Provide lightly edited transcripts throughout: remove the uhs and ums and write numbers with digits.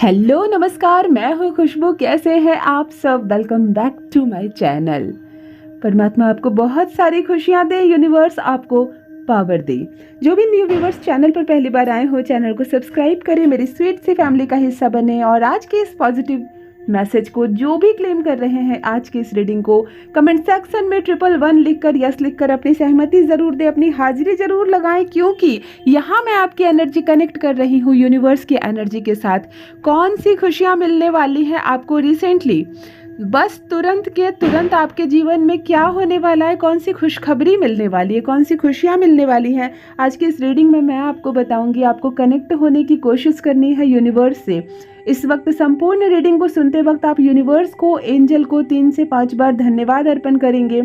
Hello नमस्कार, मैं हूँ खुशबू। कैसे हैं आप सब? Welcome back to my channel. परमात्मा आपको बहुत सारी खुशियाँ दे, यूनिवर्स आपको पावर दे। जो भी न्यू व्यूवर्स चैनल पर पहली बार आए हो, चैनल को सब्सक्राइब करें, मेरी स्वीट सी फैमिली का हिस्सा बने और आज के इस पॉजिटिव मैसेज को जो भी क्लेम कर रहे हैं आज की इस रीडिंग को कमेंट सेक्शन में 111 लिखकर यस लिखकर अपनी सहमति जरूर दे, अपनी हाजिरी जरूर लगाएं, क्योंकि यहाँ मैं आपकी एनर्जी कनेक्ट कर रही हूँ यूनिवर्स की एनर्जी के साथ। कौन सी खुशियाँ मिलने वाली हैं आपको रिसेंटली, बस तुरंत के तुरंत आपके जीवन में क्या होने वाला है, कौन सी खुशखबरी मिलने वाली है, कौन सी खुशियाँ मिलने वाली हैं, आज की इस रीडिंग में मैं आपको बताऊंगी। आपको कनेक्ट होने की कोशिश करनी है यूनिवर्स से। इस वक्त संपूर्ण रीडिंग को सुनते वक्त आप यूनिवर्स को, एंजल को 3 से 5 बार धन्यवाद अर्पण करेंगे।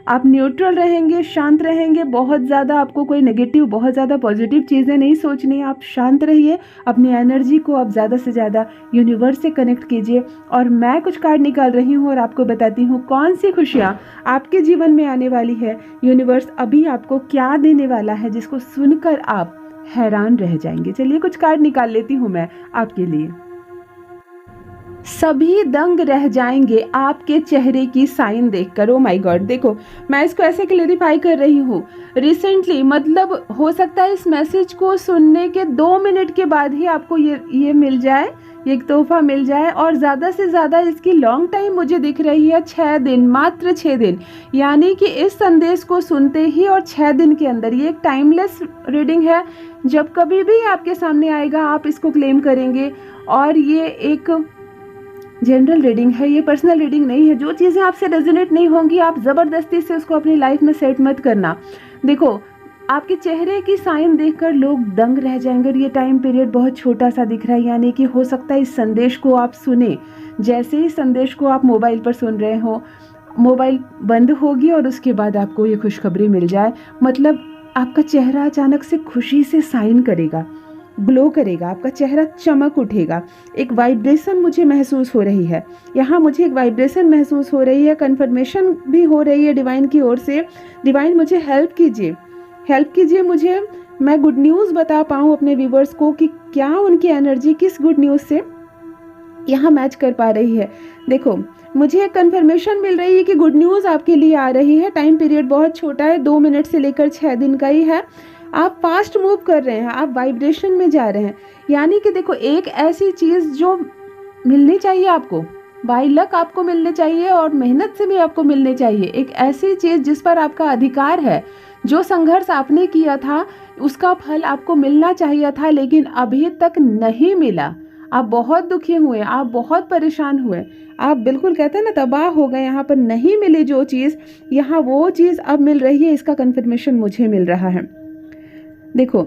आप न्यूट्रल रहेंगे, शांत रहेंगे। बहुत ज़्यादा आपको कोई नेगेटिव, बहुत ज़्यादा पॉजिटिव चीज़ें नहीं सोचनी है। आप शांत रहिए, अपनी एनर्जी को आप ज़्यादा से ज़्यादा यूनिवर्स से कनेक्ट कीजिए। और मैं कुछ कार्ड निकाल रही हूँ और आपको बताती हूँ कौन सी खुशियाँ आपके जीवन में आने वाली है। यूनिवर्स अभी आपको क्या देने वाला है जिसको सुनकर आप हैरान रह जाएंगे। चलिए कुछ कार्ड निकाल लेती हूँ मैं आपके लिए। सभी दंग रह जाएंगे आपके चेहरे की साइन देखकर। ओ माय गॉड, देखो मैं इसको ऐसे क्लेरिफाई कर रही हूँ। रिसेंटली मतलब हो सकता है इस मैसेज को सुनने के 2 मिनट के बाद ही आपको ये मिल जाए, ये एक तोहफा मिल जाए। और ज़्यादा से ज़्यादा इसकी लॉन्ग टाइम मुझे दिख रही है 6 दिन, मात्र 6 दिन। यानी कि इस संदेश को सुनते ही और 6 दिन के अंदर, ये एक टाइमलेस रीडिंग है। जब कभी भी आपके सामने आएगा आप इसको क्लेम करेंगे। और ये एक जनरल रीडिंग है, ये पर्सनल रीडिंग नहीं है। जो चीज़ें आपसे रेजोनेट नहीं होंगी आप ज़बरदस्ती से उसको अपनी लाइफ में सेट मत करना। देखो आपके चेहरे की साइन देखकर लोग दंग रह जाएंगे। और ये टाइम पीरियड बहुत छोटा सा दिख रहा है, यानी कि हो सकता है इस संदेश को आप सुने, जैसे ही संदेश को आप मोबाइल पर सुन रहे हो, मोबाइल बंद होगी और उसके बाद आपको ये खुशखबरी मिल जाए। मतलब आपका चेहरा अचानक से खुशी से साइन करेगा, ग्लो करेगा, आपका चेहरा चमक उठेगा। एक वाइब्रेशन मुझे महसूस हो रही है, यहाँ मुझे एक वाइब्रेशन महसूस हो रही है। कन्फर्मेशन भी हो रही है डिवाइन की ओर से। डिवाइन मुझे हेल्प कीजिए मुझे, मैं गुड न्यूज़ बता पाऊँ अपने व्यूवर्स को कि क्या उनकी एनर्जी किस गुड न्यूज़ से यहाँ मैच कर पा रही है। देखो मुझे एक कन्फर्मेशन मिल रही है कि गुड न्यूज़ आपके लिए आ रही है। टाइम पीरियड बहुत छोटा है, 2 मिनट से लेकर 6 दिन का ही है। आप फास्ट मूव कर रहे हैं, आप वाइब्रेशन में जा रहे हैं। यानी कि देखो एक ऐसी चीज़ जो मिलनी चाहिए आपको, बाय लक आपको मिलने चाहिए और मेहनत से भी आपको मिलने चाहिए। एक ऐसी चीज़ जिस पर आपका अधिकार है, जो संघर्ष आपने किया था उसका फल आपको मिलना चाहिए था, लेकिन अभी तक नहीं मिला। आप बहुत दुखी हुए, आप बहुत परेशान हुए, आप बिल्कुल कहते हैं ना तबाह हो गए। यहाँ पर नहीं मिली जो चीज़, यहाँ वो चीज़ अब मिल रही है। इसका कन्फर्मेशन मुझे मिल रहा है। देखो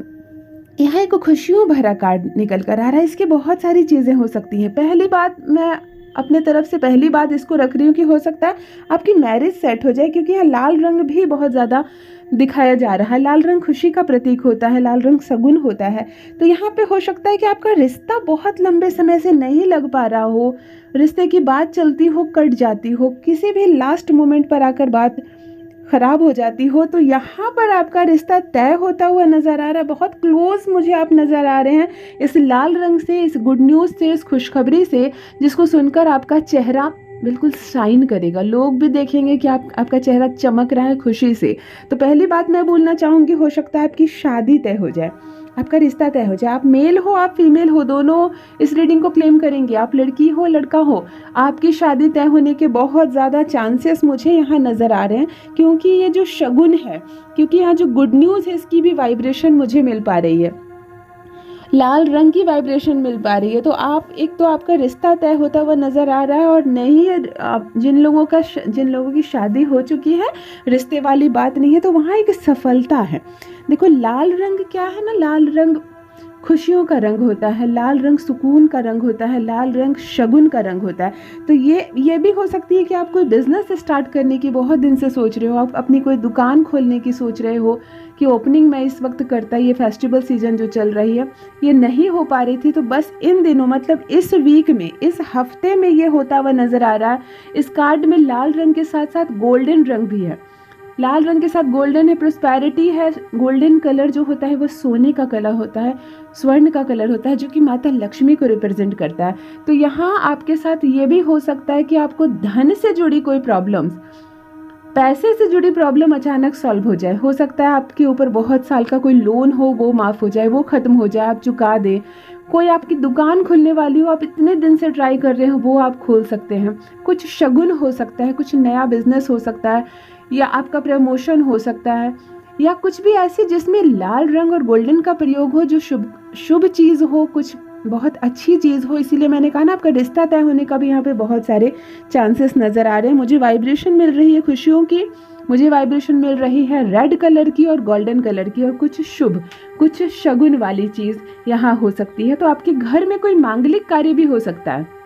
यहाँ एक खुशियों भरा कार्ड निकल कर आ रहा है। इसकी बहुत सारी चीज़ें हो सकती हैं। पहली बात, मैं अपने तरफ से पहली बात इसको रख रही हूँ कि हो सकता है आपकी मैरिज सेट हो जाए, क्योंकि यहाँ लाल रंग भी बहुत ज़्यादा दिखाया जा रहा है। लाल रंग खुशी का प्रतीक होता है, लाल रंग शगुन होता है। तो यहाँ पे हो सकता है कि आपका रिश्ता बहुत लंबे समय से नहीं लग पा रहा हो, रिश्ते की बात चलती हो कट जाती हो, किसी भी लास्ट मोमेंट पर आकर बात खराब हो जाती हो। तो यहाँ पर आपका रिश्ता तय होता हुआ नज़र आ रहा है। बहुत क्लोज मुझे आप नज़र आ रहे हैं इस लाल रंग से, इस गुड न्यूज़ से, इस खुशखबरी से, जिसको सुनकर आपका चेहरा बिल्कुल शाइन करेगा। लोग भी देखेंगे कि आपका चेहरा चमक रहा है खुशी से। तो पहली बात मैं बोलना चाहूँगी, हो सकता है आपकी शादी तय हो जाए, आपका रिश्ता तय हो जाए। आप मेल हो आप फीमेल हो, दोनों इस रीडिंग को क्लेम करेंगे। आप लड़की हो लड़का हो, आपकी शादी तय होने के बहुत ज़्यादा चांसेस मुझे यहाँ नज़र आ रहे हैं, क्योंकि ये जो शगुन है, क्योंकि यहाँ जो गुड न्यूज़ है इसकी भी वाइब्रेशन मुझे मिल पा रही है, लाल रंग की वाइब्रेशन मिल पा रही है। तो आप एक तो आपका रिश्ता तय होता हुआ नज़र आ रहा है। और नहीं जिन लोगों की शादी हो चुकी है, रिश्ते वाली बात नहीं है, तो वहाँ एक सफलता है। देखो लाल रंग क्या है ना, लाल रंग खुशियों का रंग होता है, लाल रंग सुकून का रंग होता है, लाल रंग शगुन का रंग होता है। तो ये भी हो सकती है कि आप कोई बिजनेस स्टार्ट करने की बहुत दिन से सोच रहे हो, आप अपनी कोई दुकान खोलने की सोच रहे हो कि ओपनिंग मैं इस वक्त करता, ये फेस्टिवल सीजन जो चल रही है ये नहीं हो पा रही थी। तो बस इन दिनों, मतलब इस वीक में, इस हफ्ते में ये होता हुआ नज़र आ रहा है। इस कार्ड में लाल रंग के साथ साथ गोल्डन रंग भी है। लाल रंग के साथ गोल्डन है, प्रोस्पैरिटी है। गोल्डन कलर जो होता है वो सोने का कलर होता है, स्वर्ण का कलर होता है, जो कि माता लक्ष्मी को रिप्रेजेंट करता है। तो यहाँ आपके साथ ये भी हो सकता है कि आपको धन से जुड़ी कोई प्रॉब्लम्स, पैसे से जुड़ी प्रॉब्लम अचानक सॉल्व हो जाए। हो सकता है आपके ऊपर बहुत साल का कोई लोन हो, वो माफ़ हो जाए, वो ख़त्म हो जाए, आप चुका दें। कोई आपकी दुकान खुलने वाली हो, आप इतने दिन से ट्राई कर रहे हो, वो आप खोल सकते हैं। कुछ शगुन हो सकता है, कुछ नया बिजनेस हो सकता है, या आपका प्रमोशन हो सकता है, या कुछ भी ऐसी जिसमें लाल रंग और गोल्डन का प्रयोग हो, जो शुभ शुभ चीज़ हो, कुछ बहुत अच्छी चीज़ हो। इसीलिए मैंने कहा ना, आपका रिश्ता तय होने का भी यहाँ पे बहुत सारे चांसेस नज़र आ रहे हैं। मुझे वाइब्रेशन मिल रही है खुशियों की, मुझे वाइब्रेशन मिल रही है रेड कलर की और गोल्डन कलर की, और कुछ शुभ, कुछ शगुन वाली चीज़ यहाँ हो सकती है। तो आपके घर में कोई मांगलिक कार्य भी हो सकता है,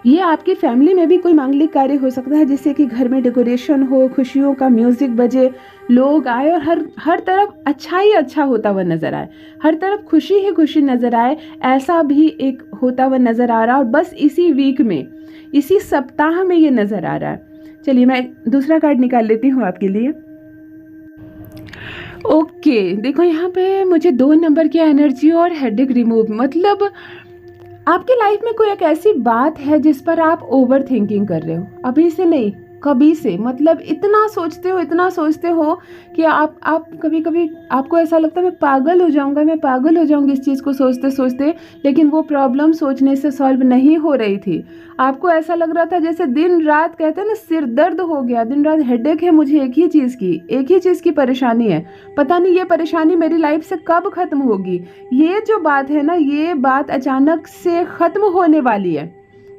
ये आपकी फैमिली में भी कोई मांगलिक कार्य हो सकता है, जिससे कि घर में डेकोरेशन हो, खुशियों का म्यूजिक बजे, लोग आए और हर तरफ अच्छा ही अच्छा होता हुआ नजर आए, हर तरफ खुशी ही खुशी नजर आए। ऐसा भी एक होता हुआ नजर आ रहा है, और बस इसी वीक में, इसी सप्ताह में ये नजर आ रहा है। चलिए मैं दूसरा कार्ड निकाल लेती हूँ आपके लिए। ओके, देखो यहाँ पे मुझे 2 नंबर की एनर्जी और हेडेक रिमूव, मतलब आपकी लाइफ में कोई एक ऐसी बात है जिस पर आप ओवर थिंकिंग कर रहे हो, अभी से नहीं, कभी से, मतलब इतना सोचते हो कि आप कभी कभी आपको ऐसा लगता है मैं पागल हो जाऊंगा, मैं पागल हो जाऊंगी इस चीज़ को सोचते सोचते, लेकिन वो प्रॉब्लम सोचने से सॉल्व नहीं हो रही थी। आपको ऐसा लग रहा था जैसे दिन रात, कहते हैं ना, सिर दर्द हो गया, दिन रात हेडेक है मुझे, एक ही चीज़ की परेशानी है, पता नहीं ये परेशानी मेरी लाइफ से कब खत्म होगी। ये जो बात है ना, ये बात अचानक से खत्म होने वाली है।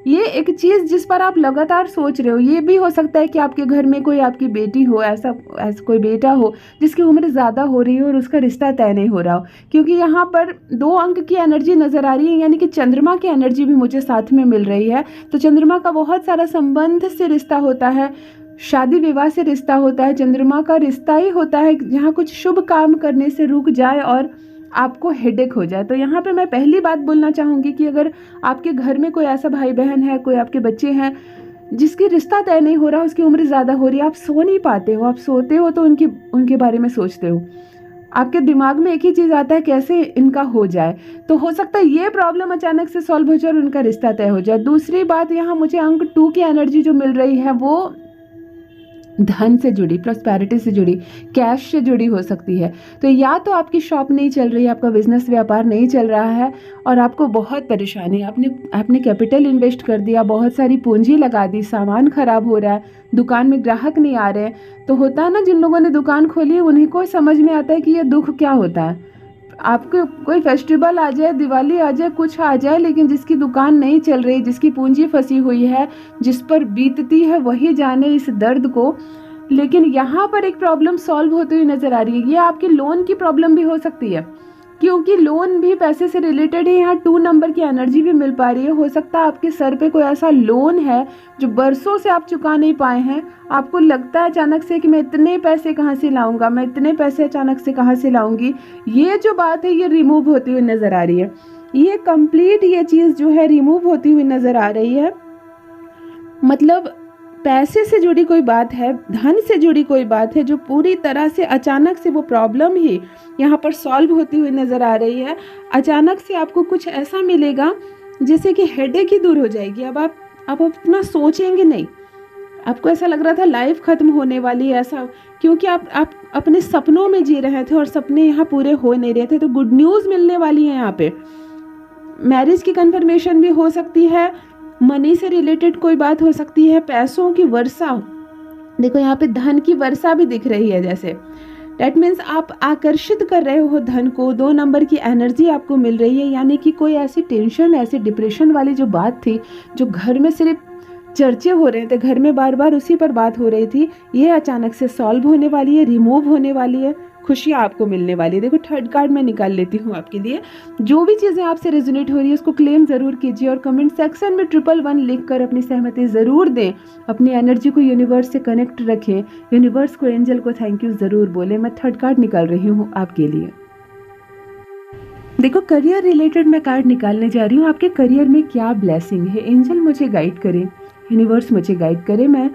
ये एक चीज़ जिस पर आप लगातार सोच रहे हो। ये भी हो सकता है कि आपके घर में कोई आपकी बेटी हो, ऐसा कोई बेटा हो जिसकी उम्र ज़्यादा हो रही हो और उसका रिश्ता तय नहीं हो रहा हो, क्योंकि यहाँ पर 2 अंक की एनर्जी नज़र आ रही है, यानी कि चंद्रमा की एनर्जी भी मुझे साथ में मिल रही है। तो चंद्रमा का बहुत सारा संबंध से रिश्ता होता है, शादी विवाह से रिश्ता होता है, चंद्रमा का रिश्ता ही होता है जहाँ कुछ शुभ काम करने से रुक जाए और आपको हेडेक हो जाए। तो यहाँ पे मैं पहली बात बोलना चाहूँगी कि अगर आपके घर में कोई ऐसा भाई बहन है, कोई आपके बच्चे हैं जिसकी रिश्ता तय नहीं हो रहा, उसकी उम्र ज़्यादा हो रही है, आप सो नहीं पाते हो, आप सोते हो तो उनके बारे में सोचते हो, आपके दिमाग में एक ही चीज़ आता है कैसे इनका हो जाए। तो हो सकता है ये प्रॉब्लम अचानक से सॉल्व हो जाए और उनका रिश्ता तय हो जाए। दूसरी बात, यहाँ मुझे अंक 2 की एनर्जी जो मिल रही है वो धन से जुड़ी, प्रॉस्पेरिटी से जुड़ी, कैश से जुड़ी हो सकती है। तो या तो आपकी शॉप नहीं चल रही है, आपका बिजनेस व्यापार नहीं चल रहा है और आपको बहुत परेशानी है, आपने कैपिटल इन्वेस्ट कर दिया, बहुत सारी पूंजी लगा दी, सामान खराब हो रहा है, दुकान में ग्राहक नहीं आ रहे हैं। तो होता है ना, जिन लोगों ने दुकान खोली है उन्हीं को समझ में आता है कि ये दुख क्या होता है। आपको कोई फेस्टिवल आ जाए, दिवाली आ जाए, कुछ आ जाए, लेकिन जिसकी दुकान नहीं चल रही, जिसकी पूंजी फंसी हुई है, जिस पर बीतती है वही जाने इस दर्द को। लेकिन यहाँ पर एक प्रॉब्लम सॉल्व होती हुई नजर आ रही है। ये आपकी लोन की प्रॉब्लम भी हो सकती है, क्योंकि लोन भी पैसे से रिलेटेड है। यहाँ 2 नंबर की एनर्जी भी मिल पा रही है। हो सकता है आपके सर पे कोई ऐसा लोन है जो बरसों से आप चुका नहीं पाए हैं। आपको लगता है अचानक से कि मैं इतने पैसे कहाँ से लाऊंगा, मैं इतने पैसे अचानक से कहाँ से लाऊंगी। ये जो बात है ये रिमूव होती हुई नजर आ रही है। ये कंप्लीट ये चीज़ जो है रिमूव होती हुई नजर आ रही है। मतलब पैसे से जुड़ी कोई बात है, धन से जुड़ी कोई बात है जो पूरी तरह से अचानक से वो प्रॉब्लम ही यहाँ पर सॉल्व होती हुई नज़र आ रही है। अचानक से आपको कुछ ऐसा मिलेगा जैसे कि हेडेक ही दूर हो जाएगी। अब आप अपना सोचेंगे नहीं। आपको ऐसा लग रहा था लाइफ खत्म होने वाली है, ऐसा क्योंकि आप अपने सपनों में जी रहे थे और सपने यहाँ पूरे हो नहीं रहे थे। तो गुड न्यूज़ मिलने वाली है। यहाँ पे मैरिज की कन्फर्मेशन भी हो सकती है, मनी से रिलेटेड कोई बात हो सकती है, पैसों की वर्षा। देखो यहाँ पे धन की वर्षा भी दिख रही है, जैसे डैट मीन्स आप आकर्षित कर रहे हो धन को। 2 नंबर की एनर्जी आपको मिल रही है, यानी कि कोई ऐसी टेंशन, ऐसी डिप्रेशन वाली जो बात थी, जो घर में सिर्फ चर्चे हो रहे थे, घर में बार बार उसी पर बात हो रही थी, ये अचानक से सॉल्व होने वाली है, रिमूव होने वाली है, खुशियाँ आपको मिलने वाली है। देखो 3rd कार्ड मैं निकाल लेती हूँ आपके लिए। जो भी चीज़ें आपसे रेजोनेट हो रही है उसको क्लेम ज़रूर कीजिए और कमेंट सेक्शन में 111 लिख कर अपनी सहमति ज़रूर दें। अपनी एनर्जी को यूनिवर्स से कनेक्ट रखें, यूनिवर्स को, एंजल को थैंक यू ज़रूर बोले। मैं 3rd कार्ड निकाल रही हूँ आपके लिए। देखो करियर रिलेटेड मैं कार्ड निकालने जा रही हूँ। आपके करियर में क्या ब्लेसिंग है, एंजल मुझे गाइड करें, यूनिवर्स मुझे गाइड करे। मैं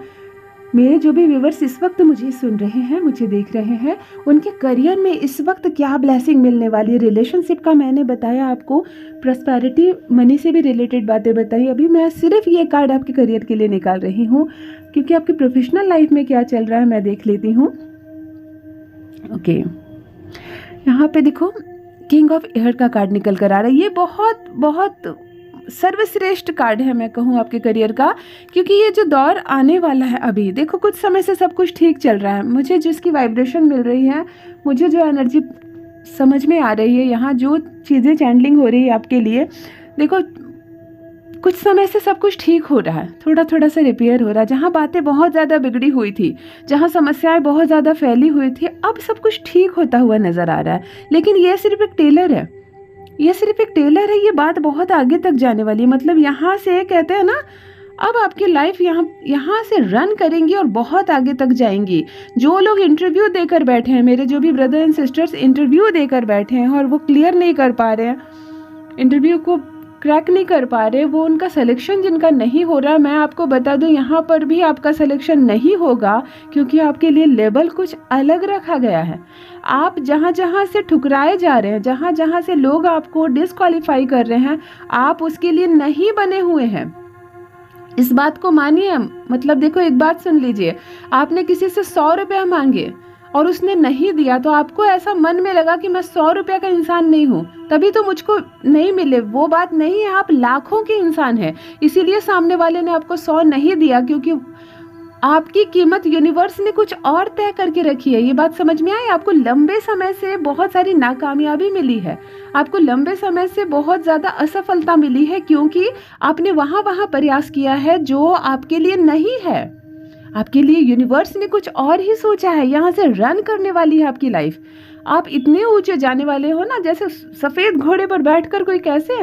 मेरे जो भी व्यूवर्स इस वक्त मुझे सुन रहे हैं, मुझे देख रहे हैं, उनके करियर में इस वक्त क्या ब्लेसिंग मिलने वाली है। रिलेशनशिप का मैंने बताया आपको, प्रॉस्पेरिटी मनी से भी रिलेटेड बातें बताई। अभी मैं सिर्फ ये कार्ड आपके करियर के लिए निकाल रही हूँ, क्योंकि आपकी प्रोफेशनल लाइफ में क्या चल रहा है मैं देख लेती हूँ। ओके, यहाँ पे देखो किंग ऑफ एयर का कार्ड निकल कर आ रहा है। ये बहुत बहुत सर्वश्रेष्ठ कार्ड है मैं कहूँ आपके करियर का, क्योंकि ये जो दौर आने वाला है, अभी देखो कुछ समय से सब कुछ ठीक चल रहा है। मुझे जिसकी वाइब्रेशन मिल रही है, मुझे जो एनर्जी समझ में आ रही है, यहाँ जो चीज़ें चैनलिंग हो रही है आपके लिए, देखो कुछ समय से सब कुछ ठीक हो रहा है, थोड़ा थोड़ा सा रिपेयर हो रहा है। जहाँ बातें बहुत ज़्यादा बिगड़ी हुई थी, जहाँ समस्याएं बहुत ज़्यादा फैली हुई थी, अब सब कुछ ठीक होता हुआ नज़र आ रहा है। लेकिन ये सिर्फ एक टेलर है, ये सिर्फ एक टेलर है। ये बात बहुत आगे तक जाने वाली है। मतलब यहाँ से कहते हैं ना, अब आपकी लाइफ यहाँ से रन करेंगी और बहुत आगे तक जाएंगी। जो लोग इंटरव्यू देकर बैठे हैं, मेरे जो भी ब्रदर एंड सिस्टर्स इंटरव्यू देकर बैठे हैं और वो क्लियर नहीं कर पा रहे हैं, इंटरव्यू को क्रैक नहीं कर पा रहे, वो उनका सिलेक्शन जिनका नहीं हो रहा, मैं आपको बता दूं यहाँ पर भी आपका सिलेक्शन नहीं होगा, क्योंकि आपके लिए लेवल कुछ अलग रखा गया है। आप जहाँ जहाँ से ठुकराए जा रहे हैं, जहाँ जहाँ से लोग आपको डिस्क्वालीफाई कर रहे हैं, आप उसके लिए नहीं बने हुए हैं। इस बात को मानिए। मतलब देखो, एक बात सुन लीजिए, आपने किसी से 100 रुपया मांगे और उसने नहीं दिया, तो आपको ऐसा मन में लगा कि मैं 100 रुपये का इंसान नहीं हूँ, तभी तो मुझको नहीं मिले। वो बात नहीं है, आप लाखों के इंसान हैं, इसीलिए सामने वाले ने आपको 100 नहीं दिया, क्योंकि आपकी कीमत यूनिवर्स ने कुछ और तय करके रखी है। ये बात समझ में आई? आपको लंबे समय से बहुत सारी नाकामयाबी मिली है, आपको लंबे समय से बहुत ज़्यादा असफलता मिली है, क्योंकि आपने वहाँ प्रयास किया है जो आपके लिए नहीं है। आपके लिए यूनिवर्स ने कुछ और ही सोचा है। यहाँ से रन करने वाली है आपकी लाइफ। आप इतने ऊंचे जाने वाले हो ना, जैसे सफ़ेद घोड़े पर बैठकर कोई कैसे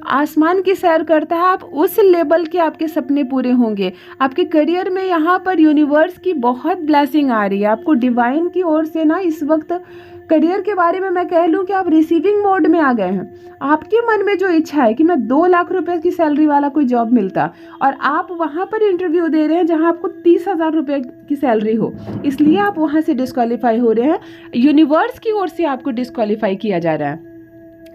आसमान की सैर करता है, आप उस लेवल के आपके सपने पूरे होंगे। आपके करियर में यहाँ पर यूनिवर्स की बहुत ब्लेसिंग आ रही है। आपको डिवाइन की ओर से ना इस वक्त करियर के बारे में मैं कह लूँ कि आप रिसीविंग मोड में आ गए हैं। आपके मन में जो इच्छा है कि मैं 2 लाख रुपए की सैलरी वाला कोई जॉब मिलता, और आप वहाँ पर इंटरव्यू दे रहे हैं जहाँ आपको 30,000 रुपये की सैलरी हो, इसलिए आप वहाँ से डिस्क्वालीफाई हो रहे हैं। यूनिवर्स की ओर से आपको डिस्क्वालीफाई किया जा रहा है,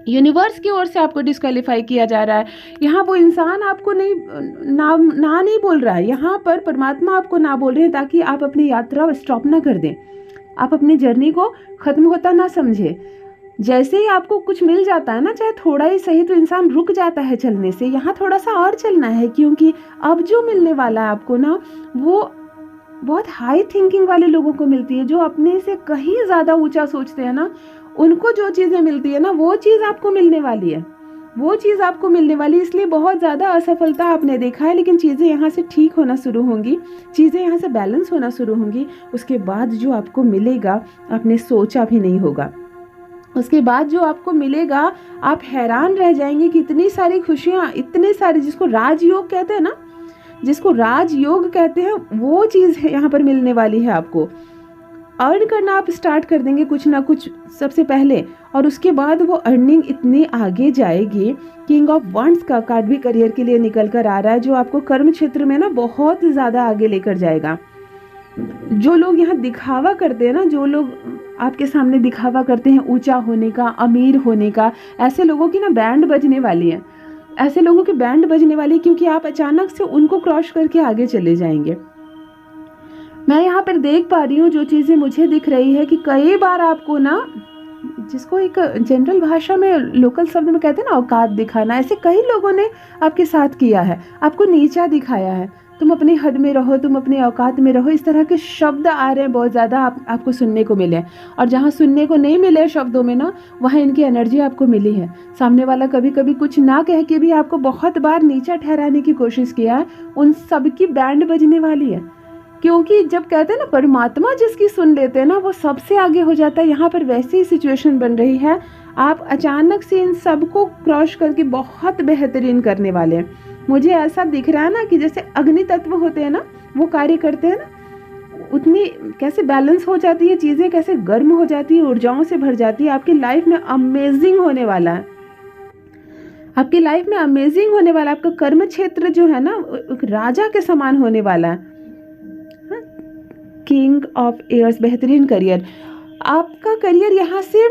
यूनिवर्स की ओर से आपको डिस्क्वालीफाई किया जा रहा है। यहाँ वो इंसान आपको नहीं ना नहीं बोल रहा है, यहाँ पर परमात्मा आपको ना बोल रहे हैं, ताकि आप अपनी यात्रा स्टॉप ना कर दें, आप अपनी जर्नी को ख़त्म होता ना समझे। जैसे ही आपको कुछ मिल जाता है ना, चाहे थोड़ा ही सही, तो इंसान रुक जाता है चलने से। यहाँ थोड़ा सा और चलना है, क्योंकि अब जो मिलने वाला है आपको ना, वो बहुत हाई थिंकिंग वाले लोगों को मिलती है, जो अपने से कहीं ज़्यादा ऊंचा सोचते हैं ना, उनको जो चीज़ें मिलती है ना, वो चीज़ आपको मिलने वाली है, वो चीज़ आपको मिलने वाली है। इसलिए बहुत ज़्यादा असफलता आपने देखा है, लेकिन चीज़ें यहाँ से ठीक होना शुरू होंगी, चीज़ें यहाँ से बैलेंस होना शुरू होंगी। उसके बाद जो आपको मिलेगा, आपने सोचा भी नहीं होगा। उसके बाद जो आपको मिलेगा, आप हैरान रह जाएंगे कि इतनी सारी खुशियाँ, इतने सारे, जिसको राजयोग कहते हैं ना, जिसको राजयोग कहते हैं, वो चीज़ यहाँ पर मिलने वाली है आपको। अर्न करना आप स्टार्ट कर देंगे कुछ ना कुछ सबसे पहले, और उसके बाद वो अर्निंग इतनी आगे जाएगी। किंग ऑफ वंड्स का कार्ड भी करियर के लिए निकल कर आ रहा है, जो आपको कर्म क्षेत्र में ना बहुत ज़्यादा आगे लेकर जाएगा। जो लोग यहाँ दिखावा करते हैं ना, जो लोग आपके सामने दिखावा करते हैं ऊंचा होने का, अमीर होने का, ऐसे लोगों की ना बैंड बजने वाली है, ऐसे लोगों की बैंड बजने वाली, क्योंकि आप अचानक से उनको क्रॉस करके आगे चले जाएंगे। मैं यहाँ पर देख पा रही हूँ, जो चीज़ें मुझे दिख रही है कि कई बार आपको ना, जिसको एक जनरल भाषा में, लोकल शब्द में कहते हैं ना, औकात दिखाना, ऐसे कई लोगों ने आपके साथ किया है, आपको नीचा दिखाया है। तुम अपनी हद में रहो, तुम अपनी औकात में रहो, इस तरह के शब्द आ रहे हैं बहुत ज़्यादा, आपको सुनने को मिले। और जहाँ सुनने को नहीं मिले शब्दों में ना, वहाँ इनकी एनर्जी आपको मिली है। सामने वाला कभी कभी कुछ ना कह के भी आपको बहुत बार नीचा ठहराने की कोशिश किया है, उन सब की बैंड बजने वाली है। क्योंकि जब कहते हैं ना, परमात्मा जिसकी सुन लेते हैं ना, वो सबसे आगे हो जाता है। यहाँ पर वैसी ही सिचुएशन बन रही है। आप अचानक से इन सबको क्रॉस करके बहुत बेहतरीन करने वाले हैं। मुझे ऐसा दिख रहा है ना कि जैसे अग्नि तत्व होते हैं ना, वो कार्य करते हैं ना, उतनी कैसे बैलेंस हो जाती है चीज़ें, कैसे गर्म हो जाती है, ऊर्जाओं से भर जाती है। आपकी लाइफ में अमेजिंग होने वाला है, आपकी लाइफ में अमेजिंग होने वाला है। आपका कर्म क्षेत्र जो है ना, एक राजा के समान होने वाला है। किंग ऑफ एयर्स, बेहतरीन करियर, आपका करियर यहाँ से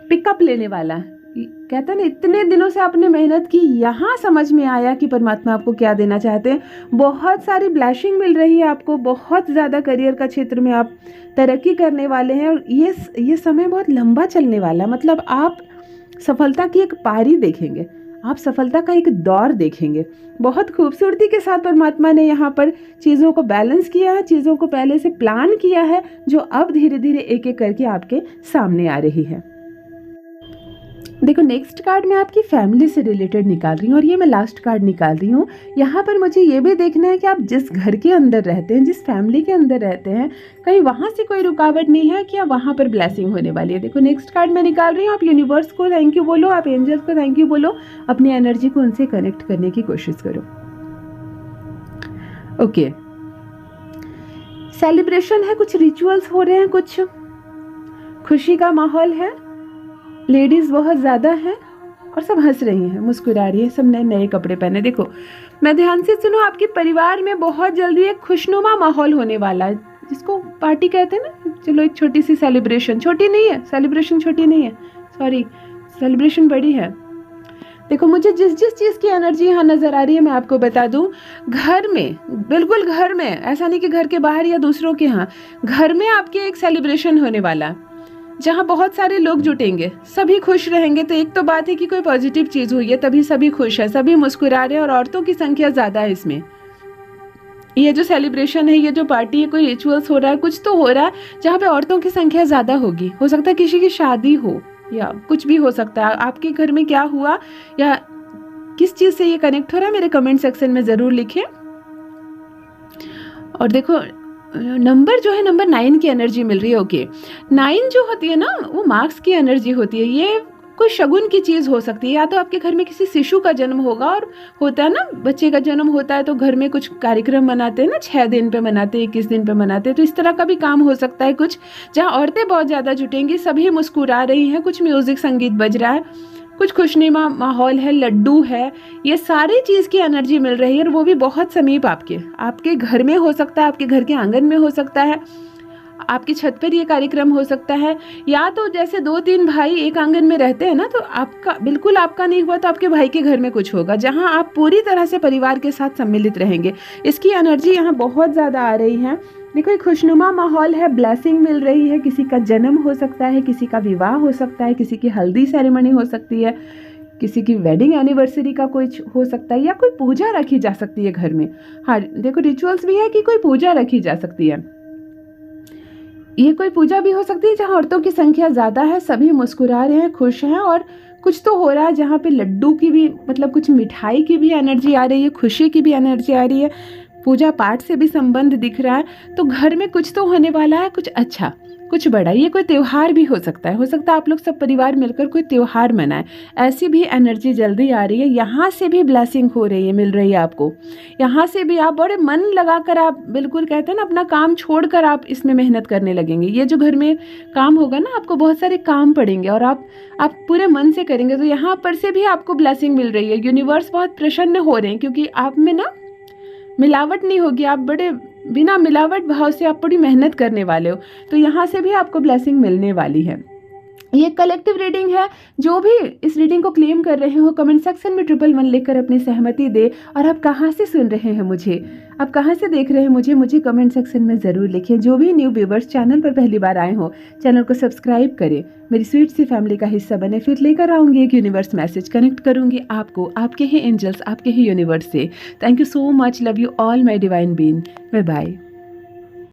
पिकअप लेने वाला है। कहते हैं ना, इतने दिनों से आपने मेहनत की, यहाँ समझ में आया कि परमात्मा आपको क्या देना चाहते हैं। बहुत सारी ब्लेसिंग मिल रही है आपको, बहुत ज़्यादा करियर का क्षेत्र में आप तरक्की करने वाले हैं, और ये समय बहुत लंबा चलने वाला है। मतलब आप सफलता की एक पारी देखेंगे, आप सफलता का एक दौर देखेंगे। बहुत खूबसूरती के साथ परमात्मा ने यहाँ पर चीज़ों को बैलेंस किया है, चीज़ों को पहले से प्लान किया है, जो अब धीरे धीरे एक एक करके आपके सामने आ रही है। देखो, नेक्स्ट कार्ड मैं आपकी फैमिली से रिलेटेड निकाल रही हूँ, और ये मैं लास्ट कार्ड निकाल रही हूँ। यहाँ पर मुझे ये भी देखना है कि आप जिस घर के अंदर रहते हैं, जिस फैमिली के अंदर रहते हैं, कहीं वहाँ से कोई रुकावट नहीं है, क्या वहाँ पर ब्लेसिंग होने वाली है। देखो, नेक्स्ट कार्ड मैं निकाल रही हूँ। आप यूनिवर्स को थैंक यू बोलो, आप एंजल्स को थैंक यू बोलो, अपनी एनर्जी को उनसे कनेक्ट करने की कोशिश करो। ओके, सेलिब्रेशन है, कुछ रिचुअल्स हो रहे हैं, कुछ खुशी का माहौल है, लेडीज़ बहुत ज़्यादा हैं और सब हंस रही हैं, मुस्कुरा रही है, सब नए नए कपड़े पहने। देखो, मैं ध्यान से सुनो, आपके परिवार में बहुत जल्दी एक खुशनुमा माहौल होने वाला है, जिसको पार्टी कहते हैं ना। चलो, एक छोटी सी सेलिब्रेशन, छोटी नहीं है सेलिब्रेशन, छोटी नहीं है, सॉरी, सेलिब्रेशन बड़ी है। देखो, मुझे जिस जिस चीज़ की एनर्जी यहाँ नज़र आ रही है, मैं आपको बता दूँ, घर में, बिल्कुल घर में, ऐसा नहीं कि घर के बाहर या दूसरों के यहाँ, घर में आपके एक सेलिब्रेशन होने वाला है, जहाँ बहुत सारे लोग जुटेंगे, सभी खुश रहेंगे। तो एक तो बात है कि कोई पॉजिटिव चीज़ हुई है, तभी सभी खुश है, सभी मुस्कुरा रहे हैं, और औरतों की संख्या ज़्यादा है इसमें। ये जो सेलिब्रेशन है, ये जो पार्टी है, कोई रिचुअल्स हो रहा है, कुछ तो हो रहा है जहाँ पे औरतों की संख्या ज़्यादा होगी। हो सकता है किसी की शादी हो, या कुछ भी हो सकता है। आपके घर में क्या हुआ या किस चीज़ से ये कनेक्ट हो रहा है, मेरे कमेंट सेक्शन में ज़रूर लिखें। और देखो, नंबर जो है, नंबर 9 की एनर्जी मिल रही है। ओके, 9 जो होती है ना, वो मार्क्स की एनर्जी होती है। ये कोई शगुन की चीज़ हो सकती है, या तो आपके घर में किसी शिशु का जन्म होगा, और होता है ना, बच्चे का जन्म होता है तो घर में कुछ कार्यक्रम मनाते हैं ना, 6 दिन पे मनाते हैं, 21 दिन पे मनाते हैं। तो इस तरह का भी काम हो सकता है कुछ, जहाँ औरतें बहुत ज़्यादा जुटेंगी, सभी मुस्कुरा रही हैं, कुछ म्यूज़िक संगीत बज रहा है, कुछ खुशनुमा माहौल है, लड्डू है, ये सारी चीज़ की एनर्जी मिल रही है, और वो भी बहुत समीप आपके घर में हो सकता है, आपके घर के आंगन में हो सकता है, आपकी छत पर ये कार्यक्रम हो सकता है, या तो जैसे 2-3 भाई एक आंगन में रहते हैं ना, तो आपका बिल्कुल आपका नहीं हुआ तो आपके भाई के घर में कुछ होगा, जहां आप पूरी तरह से परिवार के साथ सम्मिलित रहेंगे। इसकी एनर्जी यहाँ बहुत ज़्यादा आ रही है। देखो, एक खुशनुमा माहौल है, ब्लेसिंग मिल रही है, किसी का जन्म हो सकता है, किसी का विवाह हो सकता है, किसी की हल्दी सेरेमनी हो सकती है, किसी की वेडिंग एनिवर्सरी का कुछ हो सकता है, या कोई पूजा रखी जा सकती है घर में। हाँ, देखो, रिचुअल्स भी है कि कोई पूजा रखी जा सकती है। ये कोई पूजा भी हो सकती है जहाँ औरतों की संख्या ज़्यादा है, सभी मुस्कुरा रहे हैं, खुश हैं, और कुछ तो हो रहा है जहाँ पे लड्डू की भी, मतलब कुछ मिठाई की भी एनर्जी आ रही है, खुशी की भी एनर्जी आ रही है, पूजा पाठ से भी संबंध दिख रहा है। तो घर में कुछ तो होने वाला है, कुछ अच्छा, कुछ बड़ा। ये कोई त्यौहार भी हो सकता है आप लोग सब परिवार मिलकर कोई त्यौहार मनाएं, ऐसी भी एनर्जी जल्दी आ रही है। यहाँ से भी ब्लेसिंग हो रही है, मिल रही है आपको। यहाँ से भी आप बड़े मन लगाकर, आप बिल्कुल कहते हैं ना, अपना काम छोड़कर आप इसमें मेहनत करने लगेंगे। ये जो घर में काम होगा ना, आपको बहुत सारे काम पड़ेंगे, और आप पूरे मन से करेंगे, तो यहाँ पर से भी आपको ब्लेसिंग मिल रही है। यूनिवर्स बहुत प्रसन्न हो रहे हैं, क्योंकि आप में ना मिलावट नहीं होगी, आप बड़े बिना मिलावट भाव से आप बड़ी मेहनत करने वाले हो, तो यहाँ से भी आपको ब्लेसिंग मिलने वाली है। ये कलेक्टिव रीडिंग है। जो भी इस रीडिंग को क्लेम कर रहे हो, कमेंट सेक्शन में 111 लिखकर अपनी सहमति दे। और आप कहाँ से सुन रहे हैं मुझे, आप कहाँ से देख रहे हैं मुझे कमेंट सेक्शन में ज़रूर लिखें। जो भी न्यू व्यूवर्स चैनल पर पहली बार आए हो, चैनल को सब्सक्राइब करें, मेरी स्वीट सी फैमिली का हिस्सा बने। फिर लेकर आऊँगी एक यूनिवर्स मैसेज, कनेक्ट करूँगी आपको आपके ही एंजल्स, आपके ही यूनिवर्स से। Thank you so much, love you all my divine being, bye bye.